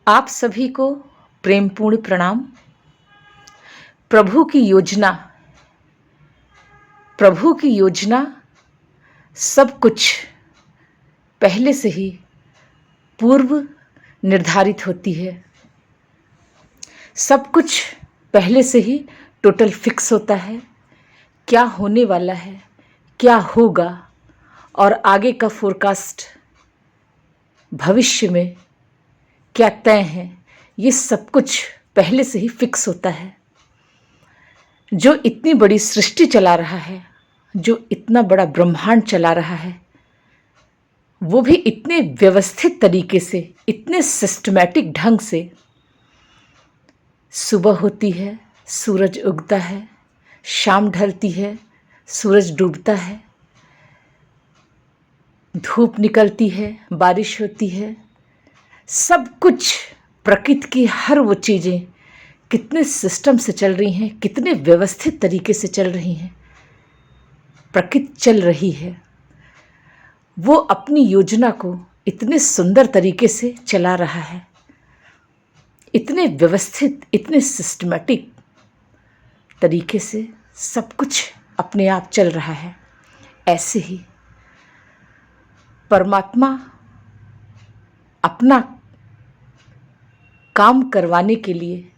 आप सभी को प्रेमपूर्ण प्रणाम। प्रभु की योजना प्रभु की योजना सब कुछ पहले से ही पूर्व निर्धारित होती है। सब कुछ पहले से ही टोटल फिक्स होता है। क्या होने वाला है, क्या होगा और आगे का फोरकास्ट, भविष्य में क्या तय है, ये सब कुछ पहले से ही फिक्स होता है। जो इतनी बड़ी सृष्टि चला रहा है, जो इतना बड़ा ब्रह्मांड चला रहा है, वो भी इतने व्यवस्थित तरीके से, इतने सिस्टमैटिक ढंग से। सुबह होती है, सूरज उगता है, शाम ढलती है, सूरज डूबता है, धूप निकलती है, बारिश होती है। सब कुछ प्रकृति की हर वो चीज़ें कितने सिस्टम से चल रही हैं, कितने व्यवस्थित तरीके से चल रही हैं। प्रकृति चल रही है, वो अपनी योजना को इतने सुंदर तरीके से चला रहा है, इतने व्यवस्थित, इतने सिस्टमैटिक तरीके से सब कुछ अपने आप चल रहा है। ऐसे ही परमात्मा अपना काम करवाने के लिए,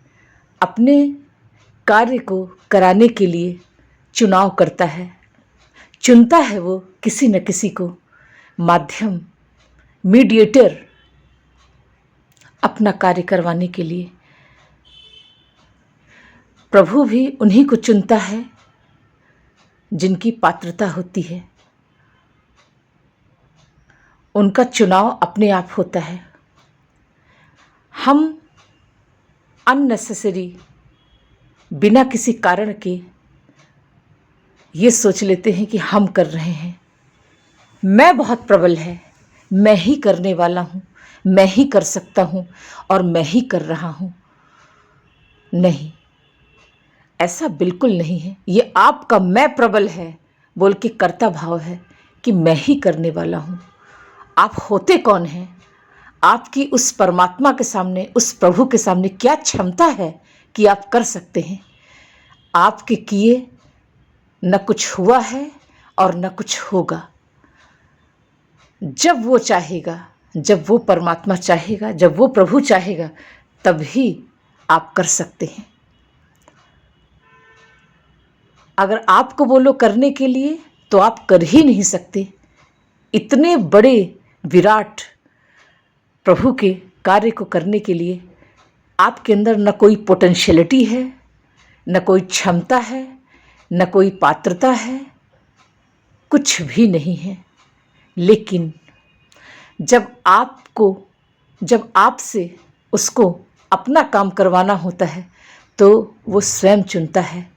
अपने कार्य को कराने के लिए चुनाव करता है, चुनता है वो किसी न किसी को माध्यम, मीडिएटर अपना कार्य करवाने के लिए। प्रभु भी उन्हीं को चुनता है जिनकी पात्रता होती है। उनका चुनाव अपने आप होता है। हम अननेसेसरी, बिना किसी कारण के ये सोच लेते हैं कि हम कर रहे हैं, मैं बहुत प्रबल है, मैं ही करने वाला हूँ, मैं ही कर सकता हूँ और मैं ही कर रहा हूँ। नहीं, ऐसा बिल्कुल नहीं है। ये आपका मैं प्रबल है बोल के कर्ता भाव है कि मैं ही करने वाला हूँ। आप होते कौन हैं? आपकी उस परमात्मा के सामने, उस प्रभु के सामने क्या क्षमता है कि आप कर सकते हैं? आपके किए न कुछ हुआ है और न कुछ होगा। जब वो चाहेगा, जब वो परमात्मा चाहेगा, जब वो प्रभु चाहेगा, तभी आप कर सकते हैं। अगर आपको बोलो करने के लिए तो आप कर ही नहीं सकते। इतने बड़े विराट प्रभु के कार्य को करने के लिए आपके अंदर न कोई पोटेंशियलिटी है, न कोई क्षमता है, न कोई पात्रता है, कुछ भी नहीं है। लेकिन जब आपसे उसको अपना काम करवाना होता है तो वो स्वयं चुनता है।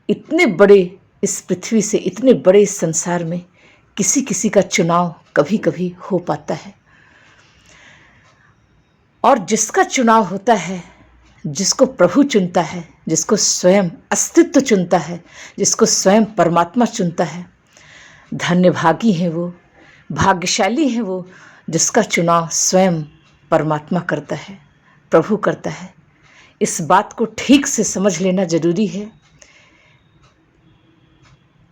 इतने बड़े इस पृथ्वी से, इतने बड़े इस संसार में किसी किसी का चुनाव कभी कभी हो पाता है। और जिसका चुनाव होता है, जिसको प्रभु चुनता है, जिसको स्वयं अस्तित्व चुनता है, जिसको स्वयं परमात्मा चुनता है, धन्यभागी हैं वो, भाग्यशाली हैं वो जिसका चुनाव स्वयं परमात्मा करता है, प्रभु करता है। इस बात को ठीक से समझ लेना जरूरी है।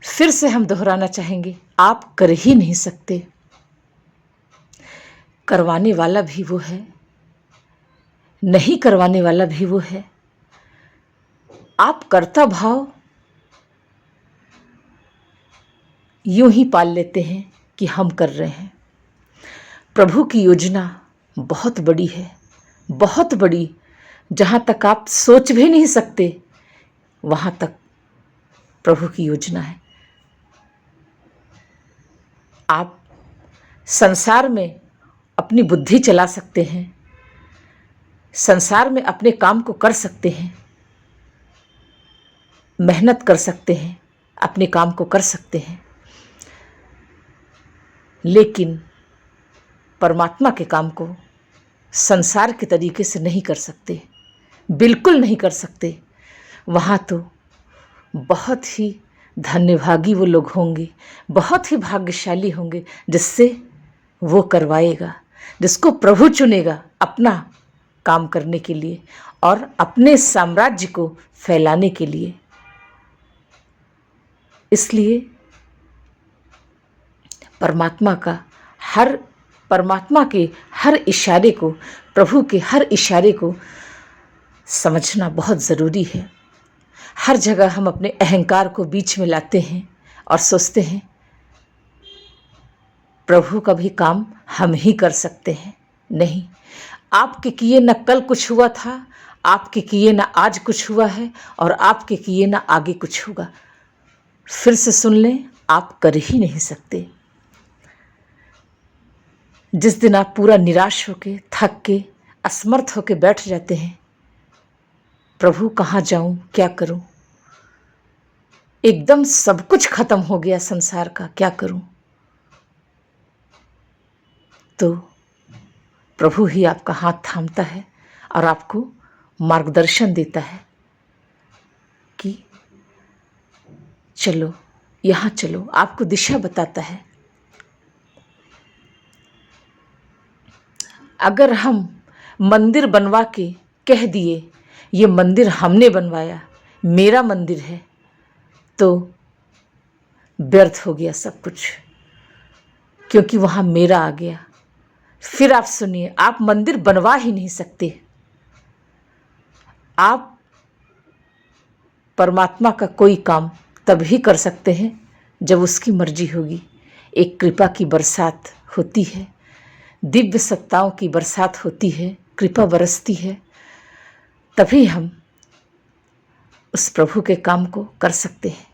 फिर से हम दोहराना चाहेंगे, आप कर ही नहीं सकते। करवाने वाला भी वो है, नहीं करवाने वाला भी वो है। आप कर्ता भाव यूं ही पाल लेते हैं कि हम कर रहे हैं। प्रभु की योजना बहुत बड़ी है, बहुत बड़ी। जहाँ तक आप सोच भी नहीं सकते, वहाँ तक प्रभु की योजना है। आप संसार में अपनी बुद्धि चला सकते हैं, संसार में अपने काम को कर सकते हैं, मेहनत कर सकते हैं, अपने काम को कर सकते हैं, लेकिन परमात्मा के काम को संसार के तरीके से नहीं कर सकते, बिल्कुल नहीं कर सकते। वहाँ तो बहुत ही धन्यभागी वो लोग होंगे, बहुत ही भाग्यशाली होंगे जिससे वो करवाएगा, जिसको प्रभु चुनेगा अपना काम करने के लिए और अपने साम्राज्य को फैलाने के लिए। इसलिए परमात्मा के हर इशारे को, प्रभु के हर इशारे को समझना बहुत ज़रूरी है। हर जगह हम अपने अहंकार को बीच में लाते हैं और सोचते हैं प्रभु का भी काम हम ही कर सकते हैं। नहीं, आपके किए न कल कुछ हुआ था, आपके किए न आज कुछ हुआ है और आपके किए न आगे कुछ होगा। फिर से सुन लें, आप कर ही नहीं सकते। जिस दिन आप पूरा निराश होके, थक के, असमर्थ होके बैठ जाते हैं, प्रभु कहाँ जाऊं, क्या करूं, एकदम सब कुछ खत्म हो गया संसार का, क्या करूं, तो प्रभु ही आपका हाथ थामता है और आपको मार्गदर्शन देता है कि चलो, यहाँ चलो, आपको दिशा बताता है। अगर हम मंदिर बनवा के कह दिए ये मंदिर हमने बनवाया, मेरा मंदिर है, तो व्यर्थ हो गया सब कुछ, क्योंकि वहाँ मेरा आ गया। फिर आप सुनिए, आप मंदिर बनवा ही नहीं सकते। आप परमात्मा का कोई काम तभी कर सकते हैं जब उसकी मर्जी होगी। एक कृपा की बरसात होती है, दिव्य सत्ताओं की बरसात होती है, कृपा बरसती है, तभी हम उस प्रभु के काम को कर सकते हैं।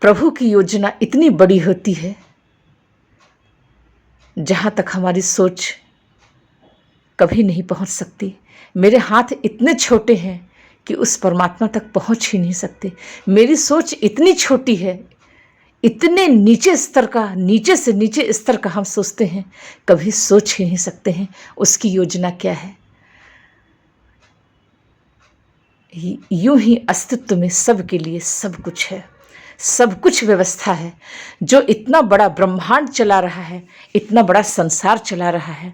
प्रभु की योजना इतनी बड़ी होती है जहाँ तक हमारी सोच कभी नहीं पहुँच सकती। मेरे हाथ इतने छोटे हैं कि उस परमात्मा तक पहुँच ही नहीं सकते। मेरी सोच इतनी छोटी है, इतने नीचे स्तर का, नीचे से नीचे स्तर का हम सोचते हैं, कभी सोच ही नहीं सकते हैं उसकी योजना क्या है। यूं ही अस्तित्व में सबके लिए सब कुछ है, सब कुछ व्यवस्था है। जो इतना बड़ा ब्रह्मांड चला रहा है, इतना बड़ा संसार चला रहा है,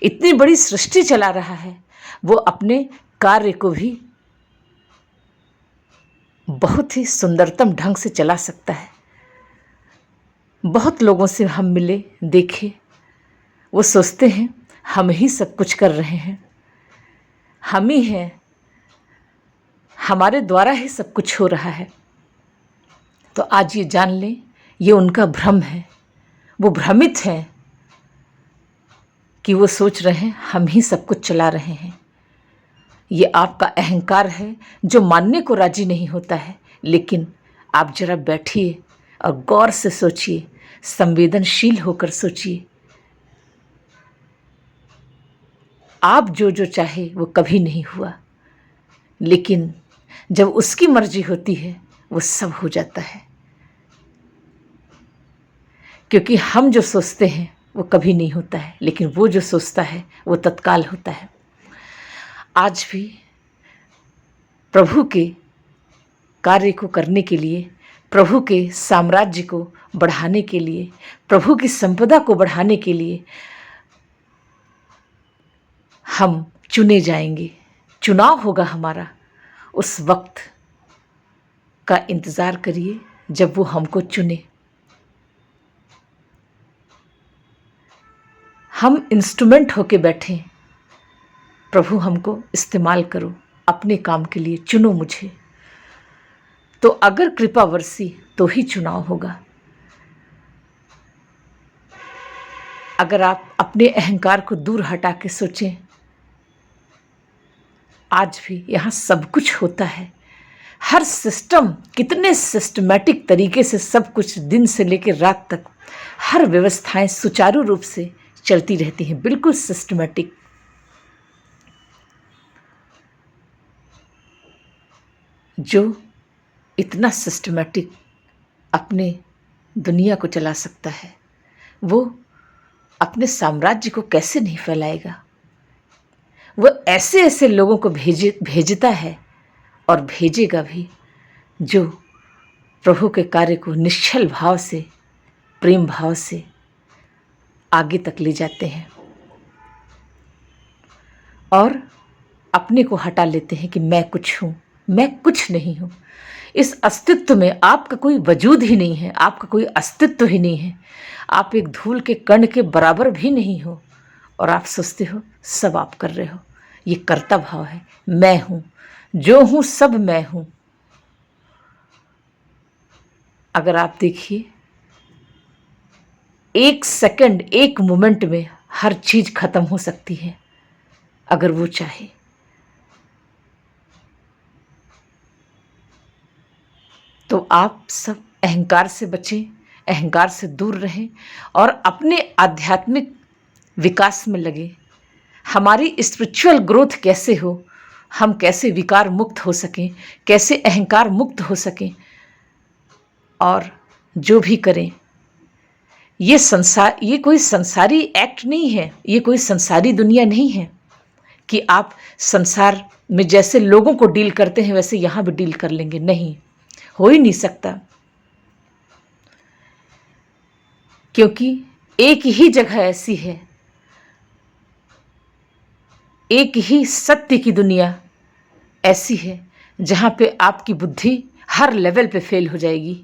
इतनी बड़ी सृष्टि चला रहा है, वो अपने कार्य को भी बहुत ही सुंदरतम ढंग से चला सकता है। बहुत लोगों से हम मिले, देखे, वो सोचते हैं हम ही सब कुछ कर रहे हैं, हम ही हैं, हमारे द्वारा ही सब कुछ हो रहा है। तो आज ये जान लें, ये उनका भ्रम है। वो भ्रमित हैं कि वो सोच रहे हैं हम ही सब कुछ चला रहे हैं। ये आपका अहंकार है जो मानने को राजी नहीं होता है। लेकिन आप जरा बैठिए और गौर से सोचिए, संवेदनशील होकर सोचिए। आप जो जो चाहे वो कभी नहीं हुआ, लेकिन जब उसकी मर्जी होती है वो सब हो जाता है। क्योंकि हम जो सोचते हैं वो कभी नहीं होता है, लेकिन वो जो सोचता है वो तत्काल होता है। आज भी प्रभु के कार्य को करने के लिए, प्रभु के साम्राज्य को बढ़ाने के लिए, प्रभु की संपदा को बढ़ाने के लिए हम चुने जाएंगे। चुनाव होगा हमारा। उस वक्त का इंतज़ार करिए जब वो हमको चुने। हम इंस्ट्रूमेंट होके बैठे, प्रभु हमको इस्तेमाल करो अपने काम के लिए, चुनो मुझे। तो अगर कृपा बरसी तो ही चुनाव होगा। अगर आप अपने अहंकार को दूर हटा के सोचें, आज भी यहाँ सब कुछ होता है। हर सिस्टम कितने सिस्टमैटिक तरीके से सब कुछ दिन से लेकर रात तक हर व्यवस्थाएं सुचारू रूप से चलती रहती हैं, बिल्कुल सिस्टमैटिक। जो इतना सिस्टमैटिक अपने दुनिया को चला सकता है, वो अपने साम्राज्य को कैसे नहीं फैलाएगा। वो ऐसे ऐसे लोगों को भेजता है और भेजेगा भी जो प्रभु के कार्य को निश्चल भाव से, प्रेम भाव से आगे तक ले जाते हैं। और अपने को हटा लेते हैं कि मैं कुछ हूँ, मैं कुछ नहीं हूँ। इस अस्तित्व में आपका कोई वजूद ही नहीं है, आपका कोई अस्तित्व ही नहीं है। आप एक धूल के कण के बराबर भी नहीं हो और आप सोचते हो सब आप कर रहे हो। ये कर्ता भाव है। मैं हूँ, जो हूँ सब मैं हूँ। अगर आप देखिए, एक सेकंड, एक मोमेंट में हर चीज खत्म हो सकती है अगर वो चाहे। तो आप सब अहंकार से बचें, अहंकार से दूर रहें और अपने आध्यात्मिक विकास में लगे। हमारी स्पिरिचुअल ग्रोथ कैसे हो, हम कैसे विकार मुक्त हो सकें, कैसे अहंकार मुक्त हो सकें, और जो भी करें, ये संसार, ये कोई संसारी एक्ट नहीं है, ये कोई संसारी दुनिया नहीं है कि आप संसार में जैसे लोगों को डील करते हैं वैसे यहाँ भी डील कर लेंगे। नहीं, हो ही नहीं सकता, क्योंकि एक ही जगह ऐसी है, एक ही सत्य की दुनिया ऐसी है जहाँ पे आपकी बुद्धि हर लेवल पे फेल हो जाएगी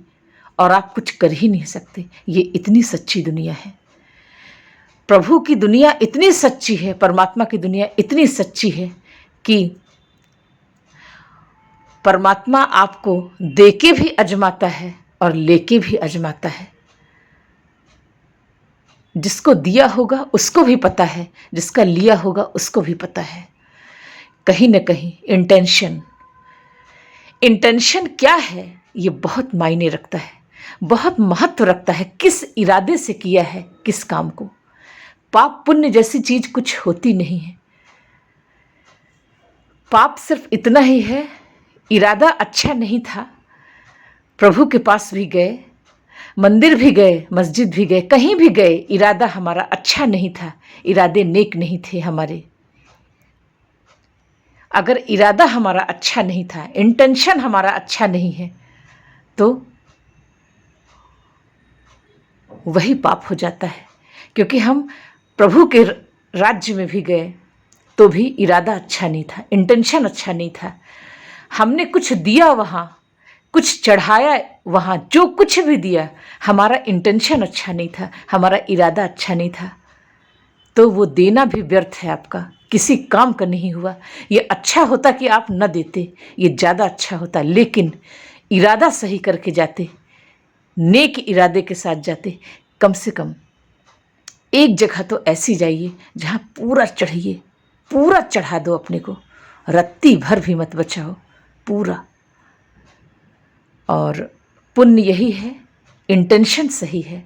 और आप कुछ कर ही नहीं सकते। ये इतनी सच्ची दुनिया है। प्रभु की दुनिया इतनी सच्ची है, परमात्मा की दुनिया इतनी सच्ची है कि परमात्मा आपको देके भी अजमाता है और लेके भी अजमाता है। जिसको दिया होगा उसको भी पता है, जिसका लिया होगा उसको भी पता है। कहीं न कहीं इंटेंशन क्या है, ये बहुत मायने रखता है, बहुत महत्व रखता है। किस इरादे से किया है किस काम को। पाप पुण्य जैसी चीज कुछ होती नहीं है। पाप सिर्फ इतना ही है, इरादा अच्छा नहीं था, प्रभु के पास भी गए, मंदिर भी गए, मस्जिद भी गए, कहीं भी गए, इरादा हमारा अच्छा नहीं था, इरादे नेक नहीं थे हमारे। अगर इरादा हमारा अच्छा नहीं था, इंटेंशन हमारा अच्छा नहीं है, तो वही पाप हो जाता है। क्योंकि हम प्रभु के राज्य में भी गए तो भी इरादा अच्छा नहीं था, इंटेंशन अच्छा नहीं था। हमने कुछ दिया वहाँ, कुछ चढ़ाया वहाँ, जो कुछ भी दिया, हमारा इंटेंशन अच्छा नहीं था, हमारा इरादा अच्छा नहीं था, तो वो देना भी व्यर्थ है आपका, किसी काम का नहीं हुआ। ये अच्छा होता कि आप न देते, ये ज़्यादा अच्छा होता, लेकिन इरादा सही करके जाते, नेक इरादे के साथ जाते। कम से कम एक जगह तो ऐसी जाइए जहाँ पूरा चढ़िए, पूरा चढ़ा दो अपने को, रत्ती भर भी मत बचाओ, पूरा। और पुण्य यही है, इंटेंशन सही है,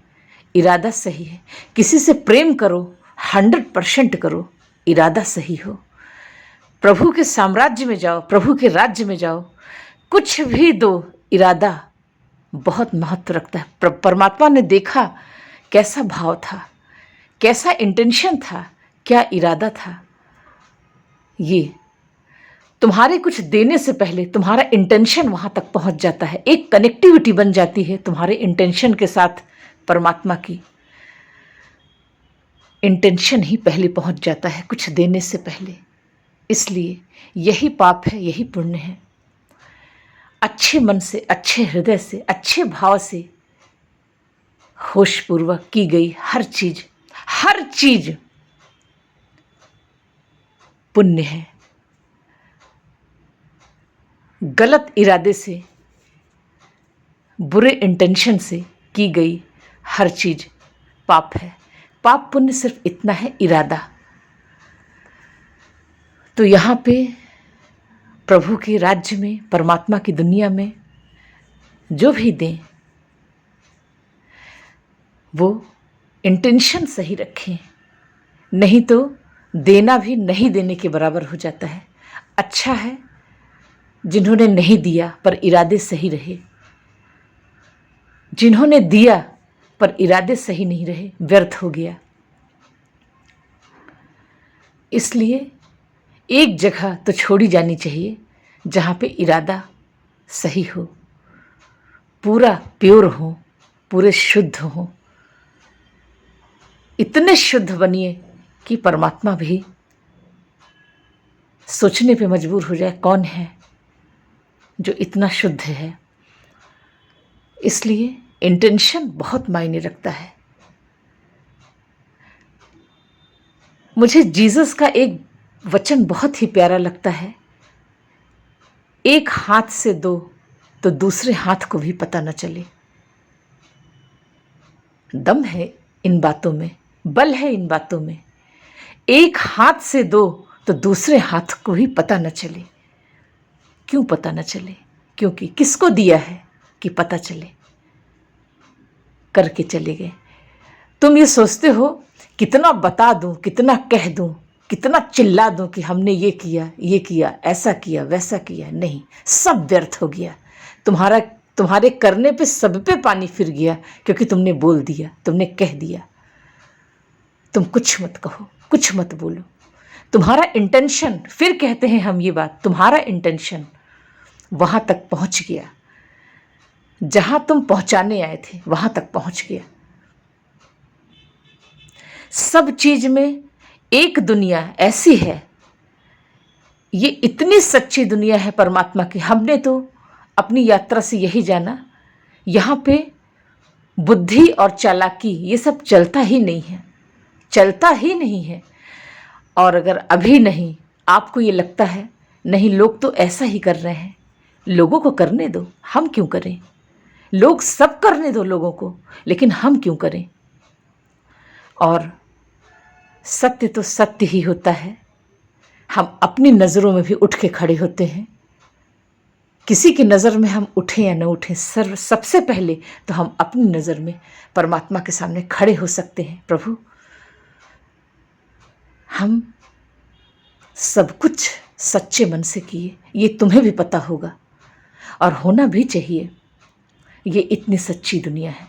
इरादा सही है। किसी से प्रेम करो, 100% करो, इरादा सही हो। प्रभु के साम्राज्य में जाओ, प्रभु के राज्य में जाओ, कुछ भी दो, इरादा बहुत महत्व रखता है। परमात्मा ने देखा कैसा भाव था, कैसा इंटेंशन था, क्या इरादा था। ये तुम्हारे कुछ देने से पहले तुम्हारा इंटेंशन वहां तक पहुंच जाता है, एक कनेक्टिविटी बन जाती है तुम्हारे इंटेंशन के साथ। परमात्मा की इंटेंशन ही पहले पहुंच जाता है कुछ देने से पहले। इसलिए यही पाप है, यही पुण्य है। अच्छे मन से, अच्छे हृदय से, अच्छे भाव से, होशपूर्वक की गई हर चीज पुण्य है। गलत इरादे से, बुरे इंटेंशन से की गई हर चीज पाप है। पाप पुण्य सिर्फ इतना है, इरादा। तो यहाँ पे प्रभु के राज्य में, परमात्मा की दुनिया में जो भी दें, वो इंटेंशन सही रखें, नहीं तो देना भी नहीं देने के बराबर हो जाता है। अच्छा है जिन्होंने नहीं दिया पर इरादे सही रहे, जिन्होंने दिया पर इरादे सही नहीं रहे, व्यर्थ हो गया। इसलिए एक जगह तो छोड़ी जानी चाहिए जहाँ पे इरादा सही हो, पूरा प्योर हो, पूरे शुद्ध हो। इतने शुद्ध बनिए कि परमात्मा भी सोचने पे मजबूर हो जाए, कौन है जो इतना शुद्ध है। इसलिए इंटेंशन बहुत मायने रखता है। मुझे जीसस का एक वचन बहुत ही प्यारा लगता है, एक हाथ से दो तो दूसरे हाथ को भी पता न चले। दम है इन बातों में, बल है इन बातों में। एक हाथ से दो तो दूसरे हाथ को भी पता न चले। क्यों पता न चले? क्योंकि किसको दिया है कि पता चले। करके चले गए। तुम ये सोचते हो कितना बता दूं, कितना कह दूं, कितना चिल्ला दूं कि हमने ये किया, ऐसा किया, वैसा किया। नहीं, सब व्यर्थ हो गया। तुम्हारे करने पे सब पे पानी फिर गया, क्योंकि तुमने बोल दिया, तुमने कह दिया। तुम कुछ मत कहो, कुछ मत बोलो। तुम्हारा इंटेंशन, फिर कहते हैं हम ये बात, तुम्हारा इंटेंशन वहां तक पहुंच गया, जहां तुम पहुंचाने आए थे वहां तक पहुंच गया। सब चीज में एक दुनिया ऐसी है, ये इतनी सच्ची दुनिया है परमात्मा की। हमने तो अपनी यात्रा से यही जाना, यहाँ पे बुद्धि और चालाकी ये सब चलता ही नहीं है, चलता ही नहीं है। और अगर अभी नहीं आपको ये लगता है नहीं लोग तो ऐसा ही कर रहे हैं, लोगों को करने दो, हम क्यों करें? लोग सब करने दो लोगों को, लेकिन हम क्यों करें? और सत्य तो सत्य ही होता है। हम अपनी नज़रों में भी उठ के खड़े होते हैं। किसी की नज़र में हम उठें या न उठें, सबसे पहले तो हम अपनी नज़र में परमात्मा के सामने खड़े हो सकते हैं। प्रभु, हम सब कुछ सच्चे मन से किए, ये तुम्हें भी पता होगा और होना भी चाहिए। ये इतनी सच्ची दुनिया है,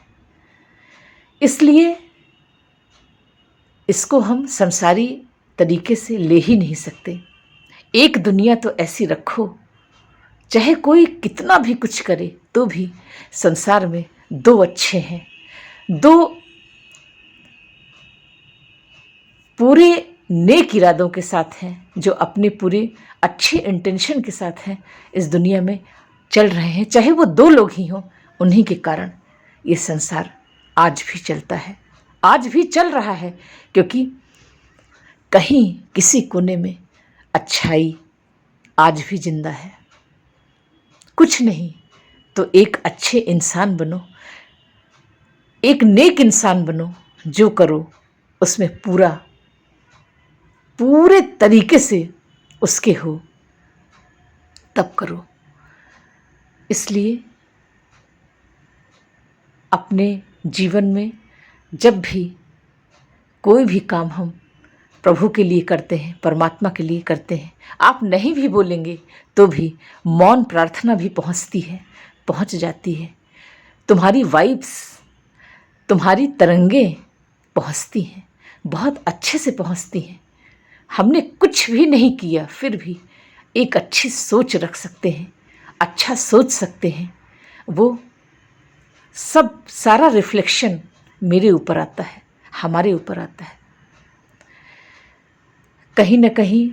इसलिए इसको हम संसारी तरीके से ले ही नहीं सकते। एक दुनिया तो ऐसी रखो, चाहे कोई कितना भी कुछ करे तो भी संसार में दो अच्छे हैं, दो पूरे नेक इरादों के साथ हैं, जो अपने पूरे अच्छे इंटेंशन के साथ हैं, इस दुनिया में चल रहे हैं। चाहे वो दो लोग ही हों, उन्हीं के कारण ये संसार आज भी चलता है, आज भी चल रहा है। क्योंकि कहीं किसी कोने में अच्छाई आज भी जिंदा है। कुछ नहीं तो एक अच्छे इंसान बनो, एक नेक इंसान बनो। जो करो उसमें पूरे तरीके से उसके हो, तब करो। इसलिए अपने जीवन में जब भी कोई भी काम हम प्रभु के लिए करते हैं, परमात्मा के लिए करते हैं, आप नहीं भी बोलेंगे तो भी मौन प्रार्थना भी पहुंचती है, पहुंच जाती है। तुम्हारी वाइब्स, तुम्हारी तरंगें पहुंचती हैं, बहुत अच्छे से पहुंचती हैं। हमने कुछ भी नहीं किया, फिर भी एक अच्छी सोच रख सकते हैं, अच्छा सोच सकते हैं। वो सब सारा रिफ्लेक्शन मेरे ऊपर आता है, हमारे ऊपर आता है। कहीं न कहीं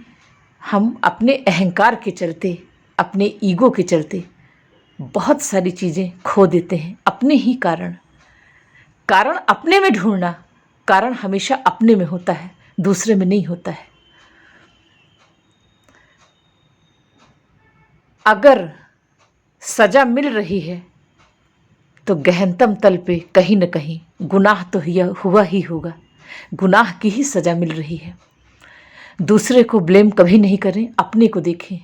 हम अपने अहंकार के चलते, अपने ईगो के चलते बहुत सारी चीज़ें खो देते हैं। अपने ही कारण अपने में ढूंढना, कारण हमेशा अपने में होता है, दूसरे में नहीं होता है। अगर सजा मिल रही है तो गहनतम तल पे कहीं न कहीं गुनाह तो हुआ ही होगा, गुनाह की ही सजा मिल रही है। दूसरे को ब्लेम कभी नहीं करें, अपने को देखें।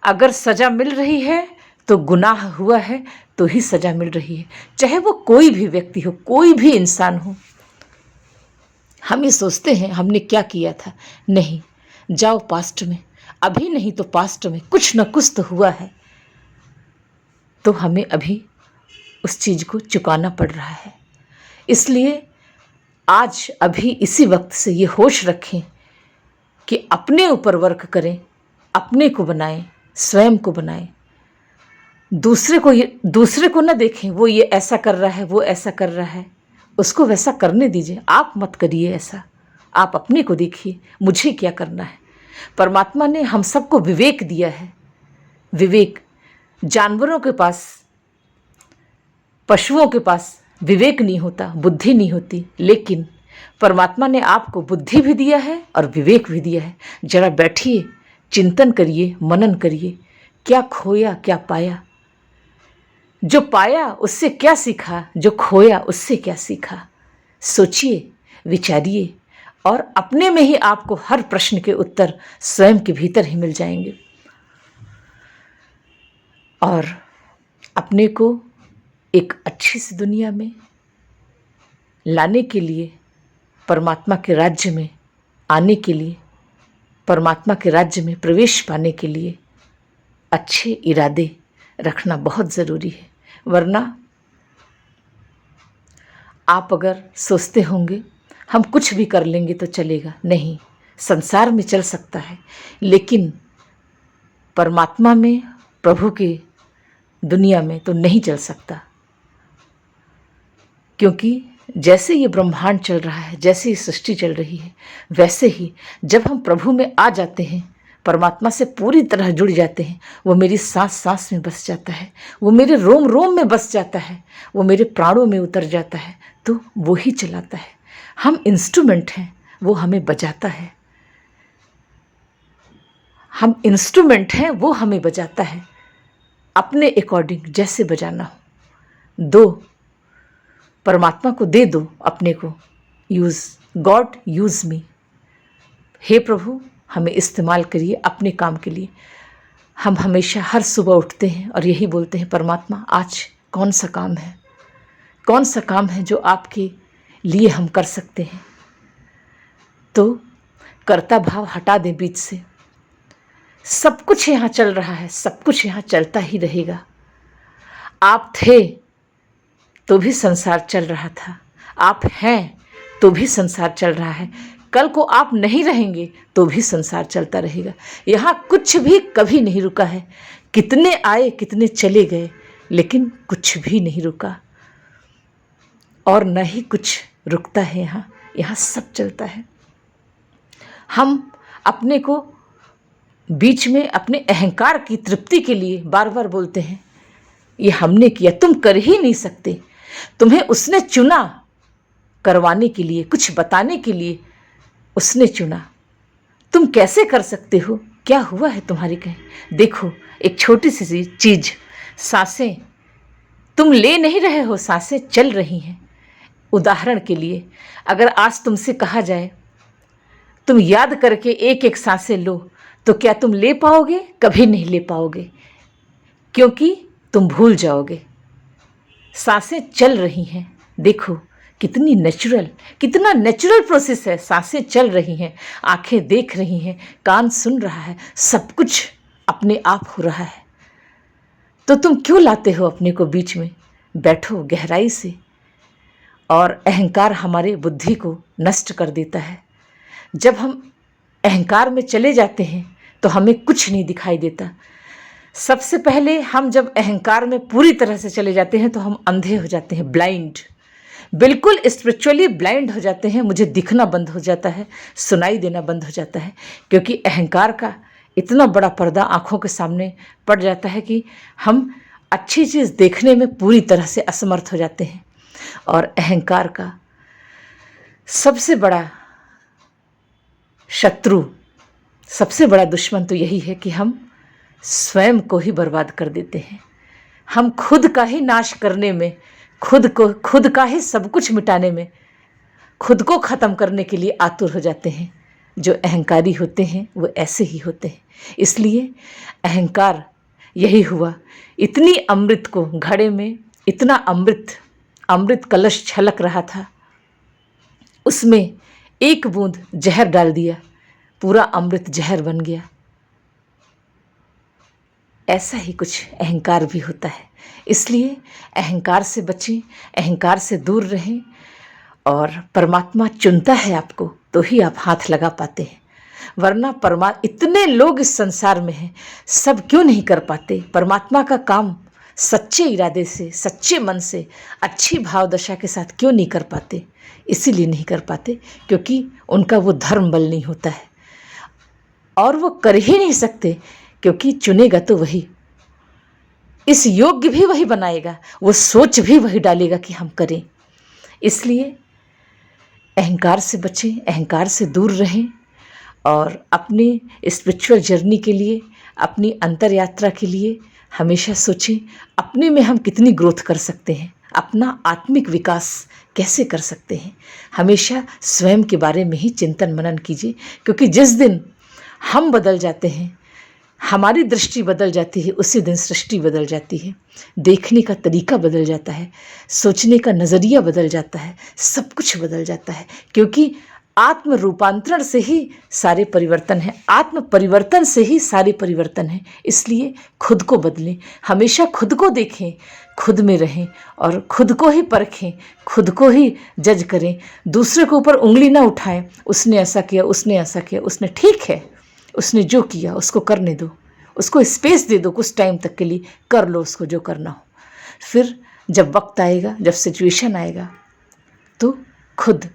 अगर सजा मिल रही है तो गुनाह हुआ है तो ही सजा मिल रही है, चाहे वो कोई भी व्यक्ति हो, कोई भी इंसान हो। हम ये सोचते हैं हमने क्या किया था, नहीं, जाओ पास्ट में, अभी नहीं तो पास्ट में कुछ न कुछ तो हुआ है, तो हमें अभी उस चीज़ को चुकाना पड़ रहा है। इसलिए आज अभी इसी वक्त से ये होश रखें कि अपने ऊपर वर्क करें, अपने को बनाएं, स्वयं को बनाएं। दूसरे को न देखें, वो ये ऐसा कर रहा है, वो ऐसा कर रहा है, उसको वैसा करने दीजिए, आप मत करिए ऐसा। आप अपने को देखिए, मुझे क्या करना है। परमात्मा ने हम सबको विवेक दिया है। विवेक जानवरों के पास, पशुओं के पास विवेक नहीं होता, बुद्धि नहीं होती, लेकिन परमात्मा ने आपको बुद्धि भी दिया है और विवेक भी दिया है। जरा बैठिए, चिंतन करिए, मनन करिए, क्या खोया क्या पाया, जो पाया उससे क्या सीखा, जो खोया उससे क्या सीखा। सोचिए, विचारिए और अपने में ही आपको हर प्रश्न के उत्तर स्वयं के भीतर ही मिल जाएंगे। और अपने को एक अच्छी सी दुनिया में लाने के लिए, परमात्मा के राज्य में आने के लिए, परमात्मा के राज्य में प्रवेश पाने के लिए अच्छे इरादे रखना बहुत ज़रूरी है। वरना आप अगर सोचते होंगे हम कुछ भी कर लेंगे तो चलेगा, नहीं, संसार में चल सकता है, लेकिन परमात्मा में, प्रभु की दुनिया में तो नहीं चल सकता। क्योंकि जैसे ये ब्रह्मांड चल रहा है, जैसे ये सृष्टि चल रही है, वैसे ही जब हम प्रभु में आ जाते हैं, परमात्मा से पूरी तरह जुड़ जाते हैं, वो मेरी सांस सांस में बस जाता है, वो मेरे रोम रोम में बस जाता है, वो मेरे प्राणों में उतर जाता है, तो वो ही चलाता है। हम इंस्ट्रूमेंट हैं, वो हमें बजाता है। हम इंस्ट्रूमेंट हैं, वो हमें बजाता है। अपने अकॉर्डिंग जैसे बजाना हो, दो, परमात्मा को दे दो अपने को, यूज़ गॉड यूज़ मी। हे प्रभु, हमें इस्तेमाल करिए अपने काम के लिए। हम हमेशा हर सुबह उठते हैं और यही बोलते हैं, परमात्मा आज कौन सा काम है, कौन सा काम है जो आपके लिए हम कर सकते हैं। तो कर्ता भाव हटा दें बीच से। सब कुछ यहाँ चल रहा है, सब कुछ यहाँ चलता ही रहेगा। आप थे तो भी संसार चल रहा था, आप हैं तो भी संसार चल रहा है, कल को आप नहीं रहेंगे तो भी संसार चलता रहेगा। यहाँ कुछ भी कभी नहीं रुका है। कितने आए कितने चले गए, लेकिन कुछ भी नहीं रुका और न ही कुछ रुकता है। यहाँ सब चलता है। हम अपने को बीच में अपने अहंकार की तृप्ति के लिए बार बार बोलते हैं, ये हमने किया, तुम कर ही नहीं सकते। तुम्हें उसने चुना करवाने के लिए, कुछ बताने के लिए उसने चुना, तुम कैसे कर सकते हो, क्या हुआ है तुम्हारी कहीं। देखो, एक छोटी सी चीज़, सांसें, तुम ले नहीं रहे हो, सांसें चल रही हैं। उदाहरण के लिए अगर आज तुमसे कहा जाए तुम याद करके एक एक सांसें लो, तो क्या तुम ले पाओगे? कभी नहीं ले पाओगे, क्योंकि तुम भूल जाओगे। सांसें चल रही हैं, देखो कितनी नेचुरल, कितना नेचुरल प्रोसेस है। सांसें चल रही हैं, आंखें देख रही हैं, कान सुन रहा है, सब कुछ अपने आप हो रहा है। तो तुम क्यों लाते हो अपने को बीच में? बैठो गहराई से। और अहंकार हमारे बुद्धि को नष्ट कर देता है। जब हम अहंकार में चले जाते हैं तो हमें कुछ नहीं दिखाई देता। सबसे पहले हम जब अहंकार में पूरी तरह से चले जाते हैं तो हम अंधे हो जाते हैं, ब्लाइंड, बिल्कुल स्पिरिचुअली ब्लाइंड हो जाते हैं। मुझे दिखना बंद हो जाता है, सुनाई देना बंद हो जाता है, क्योंकि अहंकार का इतना बड़ा पर्दा आँखों के सामने पड़ जाता है कि हम अच्छी चीज़ देखने में पूरी तरह से असमर्थ हो जाते हैं। और अहंकार का सबसे बड़ा शत्रु, सबसे बड़ा दुश्मन तो यही है कि हम स्वयं को ही बर्बाद कर देते हैं। हम खुद का ही नाश करने में, खुद का ही सब कुछ मिटाने में, खुद को ख़त्म करने के लिए आतुर हो जाते हैं। जो अहंकारी होते हैं वो ऐसे ही होते हैं। इसलिए अहंकार यही हुआ, इतनी अमृत को घड़े में, इतना अमृत कलश छलक रहा था, उसमें एक बूंद जहर डाल दिया, पूरा अमृत जहर बन गया। ऐसा ही कुछ अहंकार भी होता है। इसलिए अहंकार से बचें, अहंकार से दूर रहें। और परमात्मा चुनता है आपको तो ही आप हाथ लगा पाते हैं, वरना इतने लोग इस संसार में हैं, सब क्यों नहीं कर पाते परमात्मा का काम सच्चे इरादे से, सच्चे मन से, अच्छी भाव दशा के साथ क्यों नहीं कर पाते? इसीलिए नहीं कर पाते क्योंकि उनका वो धर्म बल नहीं होता है। और वो कर ही नहीं सकते, क्योंकि चुनेगा तो वही, इस योग्य भी वही बनाएगा, वो सोच भी वही डालेगा कि हम करें। इसलिए अहंकार से बचें, अहंकार से दूर रहें और अपनी स्पिरिचुअल जर्नी के लिए, अपनी अंतर यात्रा के लिए हमेशा सोचें अपने में हम कितनी ग्रोथ कर सकते हैं, अपना आत्मिक विकास कैसे कर सकते हैं। हमेशा स्वयं के बारे में ही चिंतन मनन कीजिए, क्योंकि जिस दिन हम बदल जाते हैं, हमारी दृष्टि बदल जाती है, उसी दिन सृष्टि बदल जाती है, देखने का तरीका बदल जाता है, सोचने का नज़रिया बदल जाता है, सब कुछ बदल जाता है। क्योंकि आत्म रूपांतरण से ही सारे परिवर्तन हैं, आत्म परिवर्तन से ही सारे परिवर्तन हैं। इसलिए खुद को बदलें, हमेशा खुद को देखें, खुद में रहें और खुद को ही परखें, खुद को ही जज करें। दूसरे के ऊपर उंगली ना उठाएं, उसने ऐसा किया, उसने ऐसा किया, उसने ठीक है, उसने जो किया उसको करने दो, उसको स्पेस दे दो, कुछ टाइम तक के लिए कर लो उसको जो करना हो। फिर जब वक्त आएगा, जब सिचुएशन आएगा, तो खुद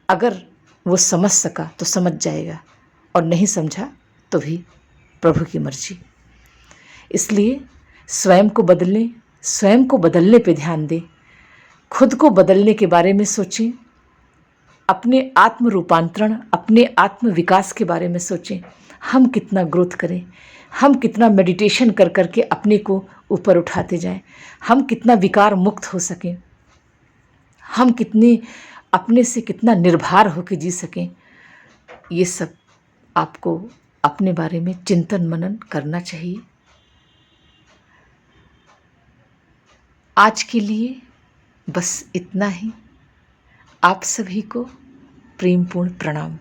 अगर वो समझ सका तो समझ जाएगा, और नहीं समझा तो भी प्रभु की मर्जी। इसलिए स्वयं को बदलने, स्वयं को बदलने पे ध्यान दें, खुद को बदलने के बारे में सोचें, अपने आत्म रूपांतरण, अपने आत्म विकास के बारे में सोचें। हम कितना ग्रोथ करें, हम कितना मेडिटेशन कर कर के अपने को ऊपर उठाते जाएं, हम कितना विकार मुक्त हो सकें, हम कितने अपने से कितना निर्भर होकर जी सकें। ये सब आपको अपने बारे में चिंतन मनन करना चाहिए। आज के लिए बस इतना ही। आप सभी को प्रेमपूर्ण प्रणाम।